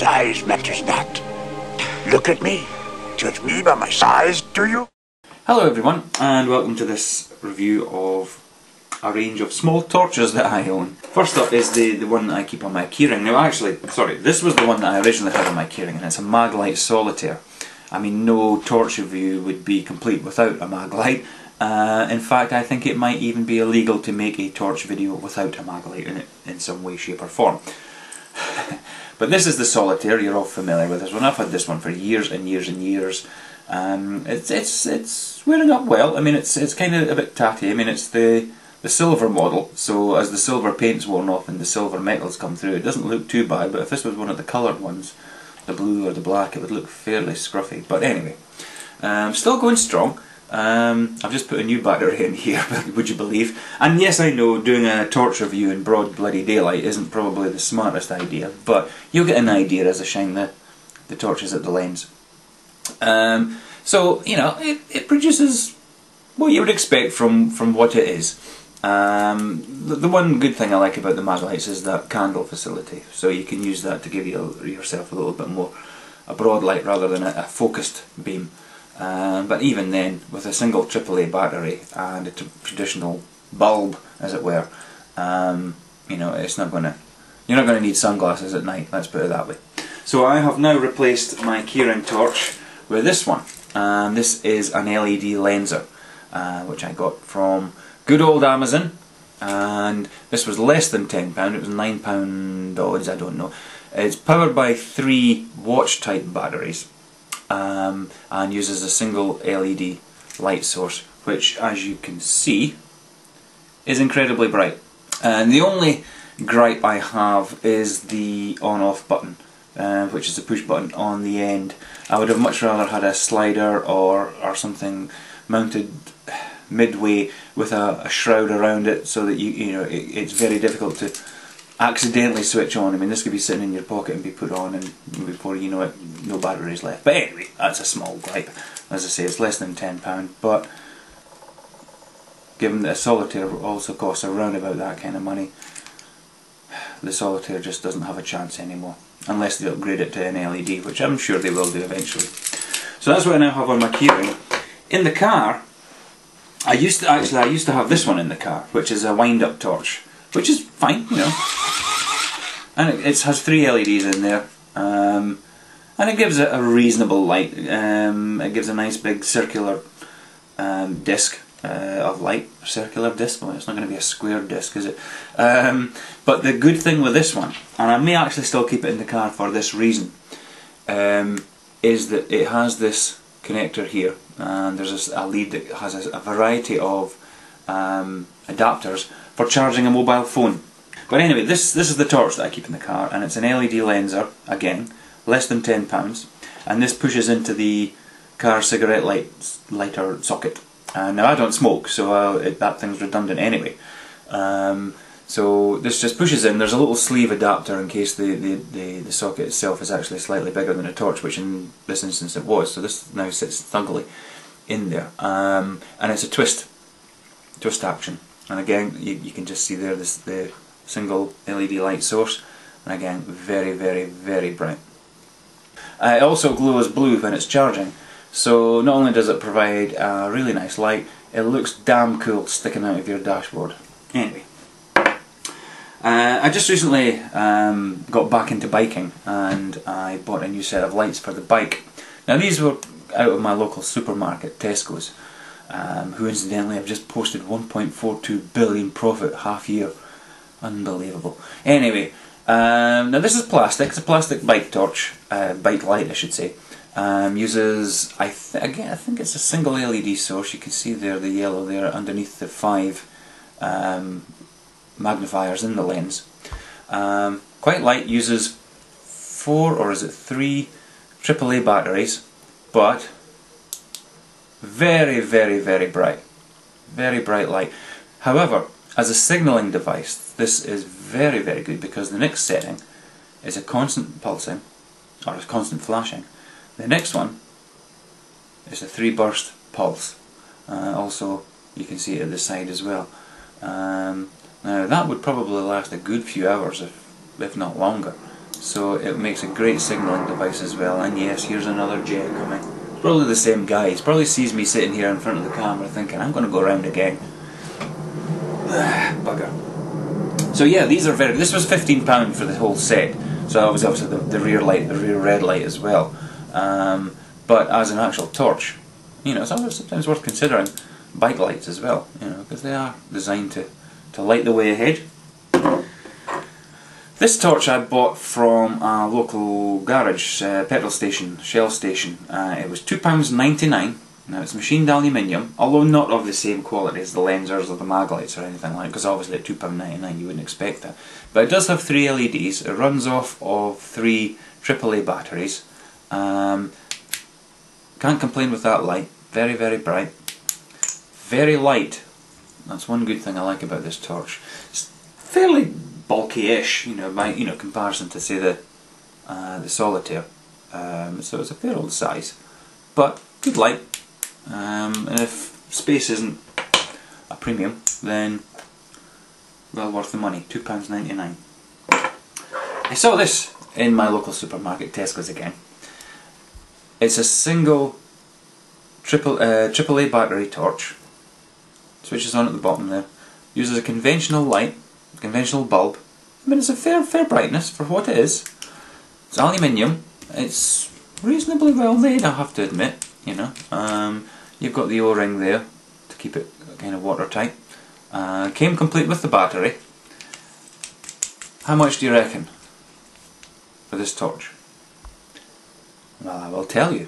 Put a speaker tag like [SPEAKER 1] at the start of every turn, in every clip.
[SPEAKER 1] Size matters not. Look at me. Judge me by my size, do you?
[SPEAKER 2] Hello everyone, and welcome to this review of a range of small torches that I own. First up is the one that I keep on my keyring. Now actually, sorry, this was the one that I originally had on my keyring, and it's a Maglite Solitaire. I mean, no torch review would be complete without a Maglite. In fact, I think it might even be illegal to make a torch video without a Maglite in it, in some way, shape or form. But this is the Solitaire. You're all familiar with this one. I've had this one for years and years and years. It's wearing up well. I mean, it's kind of a bit tatty. I mean, it's the silver model, so as the silver paint's worn off and the silver metals come through, it doesn't look too bad. But if this was one of the coloured ones, the blue or the black, it would look fairly scruffy. But anyway, still going strong. I've just put a new battery in here, would you believe? And yes, I know doing a torch review in broad bloody daylight isn't probably the smartest idea, but you'll get an idea as I shine the torches at the lens. So, you know, it produces what you would expect from what it is. The one good thing I like about the Maglites is that candle facility, so you can use that to give yourself a little bit more a broad light rather than a focused beam. But even then, with a single AAA battery and a traditional bulb, as it were, you know, you're not going to need sunglasses at night. Let's put it that way. So I have now replaced my keyring torch with this one. This is an LED lenser, which I got from good old Amazon, and this was less than £10. It was £9 odds. I don't know. It's powered by 3 watch type batteries. And uses a single LED light source, which, as you can see, is incredibly bright. And the only gripe I have is the on-off button, which is a push button on the end. I would have much rather had a slider or something mounted midway with a shroud around it, so that you know it's very difficult to accidentally switch on. I mean, this could be sitting in your pocket and be put on, and before you know it, no batteries left. But anyway, that's a small gripe. As I say, it's less than £10, but given that a Solitaire also costs around about that kind of money, the Solitaire just doesn't have a chance anymore, unless they upgrade it to an LED, which I'm sure they will do eventually. So that's what I now have on my keyring. In the car, I used to have this one in the car, which is a wind-up torch, which is fine, you know. And it has 3 LEDs in there, and it gives it a reasonable light. It gives a nice big circular disc of light. Circular disc? Well, it's not going to be a square disc, is it? But the good thing with this one, and I may actually still keep it in the car for this reason, is that it has this connector here, and there's a lead that has a variety of adapters for charging a mobile phone. But anyway, this is the torch that I keep in the car, and it's an LED lenser, again, less than £10, and this pushes into the car cigarette lighter socket. Now I don't smoke, so that thing's redundant anyway. So this just pushes in. There's a little sleeve adapter in case the socket itself is actually slightly bigger than a torch, which in this instance it was, so this now sits snugly in there. And it's a twist action. And again, you can just see there the single LED light source, and again, very, very, very bright. It also glows blue when it's charging, so not only does it provide a really nice light, it looks damn cool sticking out of your dashboard. Anyway, I just recently got back into biking, and I bought a new set of lights for the bike. Now these were out of my local supermarket, Tesco's, who incidentally have just posted 1.42 billion profit half year. Unbelievable. Anyway, now this is plastic. It's a plastic bike torch, bike light I should say. Uses, again, I think it's a single LED source. You can see there the yellow there underneath the 5 magnifiers in the lens. Quite light, uses 4 or is it 3 AAA batteries, but very, very, very bright. Very bright light. However, as a signalling device, this is very, very good, because the next setting is a constant pulsing, or a constant flashing. The next one is a 3 burst pulse. Also, you can see it at the side as well. Now that would probably last a good few hours, if not longer. so it makes a great signalling device as well. And yes, here's another jet coming. It's probably the same guy. He probably sees me sitting here in front of the camera thinking, I'm going to go around again. Bugger. So yeah, these are this was £15 for the whole set. So that was obviously the rear light, the rear red light as well. But as an actual torch, you know, it's sometimes worth considering bike lights as well, you know, because they are designed to light the way ahead. This torch I bought from a local garage, petrol station, Shell station. It was £2.99. Now it's machined aluminium, although not of the same quality as the Lensers or the Maglites or anything like that, because obviously at £2.99 you wouldn't expect that. But it does have 3 LEDs, it runs off of 3 AAA batteries. Can't complain with that light, very very bright, very light. That's one good thing I like about this torch. It's fairly bulky-ish, you know, by comparison to say the Solitaire. So it's a fair old size, but good light. And if space isn't a premium, then well worth the money. £2.99. I saw this in my local supermarket, Tesco's again. It's a single AAA battery torch. Switches on at the bottom there. Uses a conventional light, conventional bulb. I mean, it's a fair brightness for what it is. It's aluminium. It's reasonably well made, I have to admit. You know, you've got the O-ring there to keep it kind of watertight. Came complete with the battery. How much do you reckon for this torch? Well, I will tell you.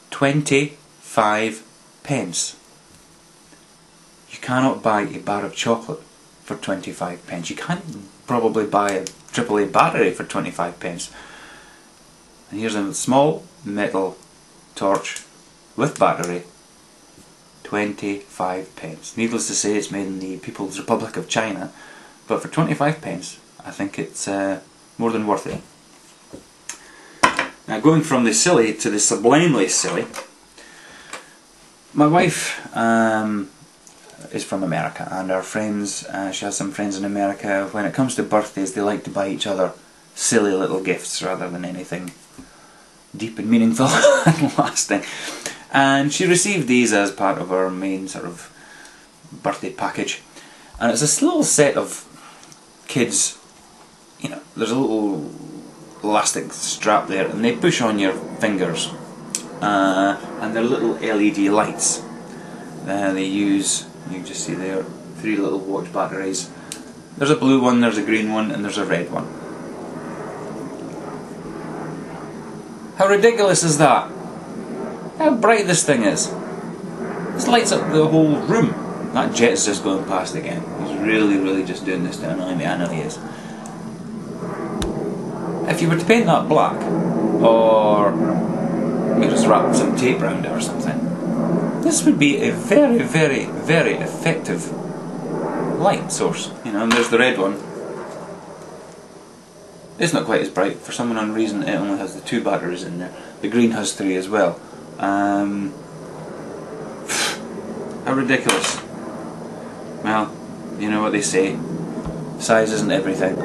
[SPEAKER 2] 25 pence. You cannot buy a bar of chocolate for 25 pence. You can't probably buy a AAA battery for 25 pence. And here's a small metal torch with battery, 25 pence. Needless to say, it's made in the People's Republic of China, but for 25 pence, I think it's more than worth it. Now, going from the silly to the sublimely silly, my wife is from America, and our friends, she has some friends in America. When it comes to birthdays, they like to buy each other silly little gifts rather than anything deep and meaningful and lasting. And she received these as part of her main sort of birthday package. And it's this little set of kids, you know, there's a little elastic strap there, and they push on your fingers. And they're little LED lights. They use, you can just see there, 3 little watch batteries. There's a blue one, there's a green one, and there's a red one. How ridiculous is that? How bright this thing is. This lights up the whole room. That jet's just going past again. He's really just doing this to annoy me. I know he is. If you were to paint that black, or maybe just wrap some tape around it or something, this would be a very effective light source. You know, and there's the red one. It's not quite as bright. For some unknown reason, it only has the 2 batteries in there. The green has 3 as well. How ridiculous. Well, you know what they say. Size isn't everything.